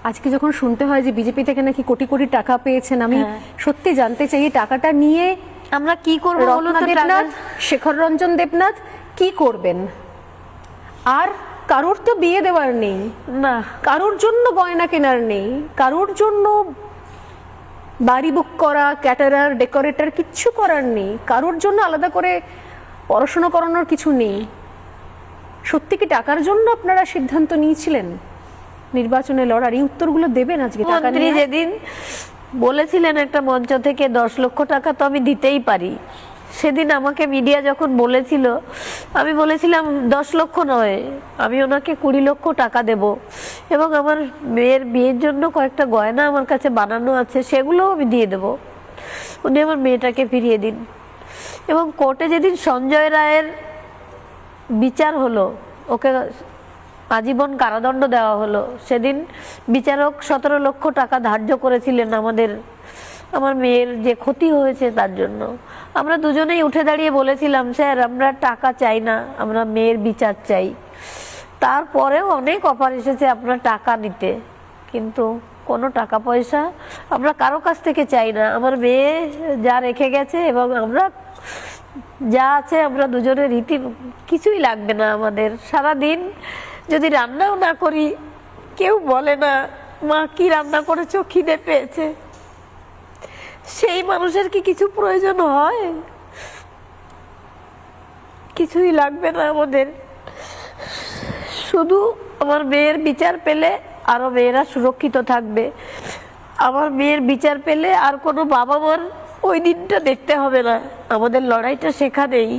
আজকে যখন শুনতে হয় যে বিজেপি থেকে নাকি কোটি কোটি টাকা পেয়েছেন, আমি সত্যি জানতে চাই এই টাকাটা নিয়ে আমরা কি করব বলুন রত্না তো? দেবনাথ, শেখর রঞ্জন দেবনাথ কি করবেন? আর কারোর তো বিয়ে দেওয়ার নেই, না কারোর জন্য গয়না কেনার নেই, কারোর জন্য বাড়ি বুক করা, ক্যাটারার, ডেকোরেটর কিচ্ছু করার নেই, কারোর জন্য আলাদা করে পড়াশোনা করানোর কিছু নেই। সত্যি কি টাকার জন্য আপনারা সিদ্ধান্ত নিয়েছিলেন নির্বাচনে লড়ার? এই উত্তরগুলো দেবেন আজকে। টাকা মন্ত্রী নিয়ে যেদিন বলেছিলেন একটা মঞ্চ থেকে 10 লক্ষ টাকা তো আমি দিতেই পারি, সেদিন আমাকে মিডিয়া যখন বলেছিল, আমি বলেছিলাম 10 লক্ষ নয়, আমি ওনাকে 20 লক্ষ টাকা দেব, এবং আমার মেয়ের বিয়ের জন্য কয়েকটা গয়না আমার কাছে বানানো আছে, সেগুলোও আমি দিয়ে দেব, উনি আমার মেয়েটাকে ফিরিয়ে দিন। এবং কোর্টে যেদিন সঞ্জয় রায়ের বিচার হলো, ওকে আজীবন কারাদণ্ড দেওয়া হলো, সেদিন বিচারক 17 লক্ষ টাকা ধার্য করেছিলেন আমার মেয়ের যে ক্ষতি হয়েছে তার জন্য। আমরা দুজনেই উঠে দাঁড়িয়ে বলেছিলাম, স্যার আমরা টাকা চাই না, আমরা মেয়ের বিচার চাই। তারপরেও অনেক অফার এসেছে আপনার টাকা নিতে, কিন্তু কোনো টাকা পয়সা আমরা কারো কাছ থেকে চাই না। আমার মেয়ে যা রেখে গেছে এবং আমরা যা আছে, আমরা দুজনের রীতি কিছুই লাগবে না আমাদের। সারাদিন যদি রান্নাও না করি, কেউ বলে না মা কি রান্না করেছো, খিদে পেয়েছে। সেই মানুষের কি কিছু প্রয়োজন হয়? কিছুই লাগবে না আমাদের, শুধু আমার মেয়ের বিচার পেলে আরো মেয়েরা সুরক্ষিত থাকবে। আমার মেয়ের বিচার পেলে আর কোনো বাবা মার ওই দিনটা দেখতে হবে না। আমাদের লড়াইটা সেখানেই।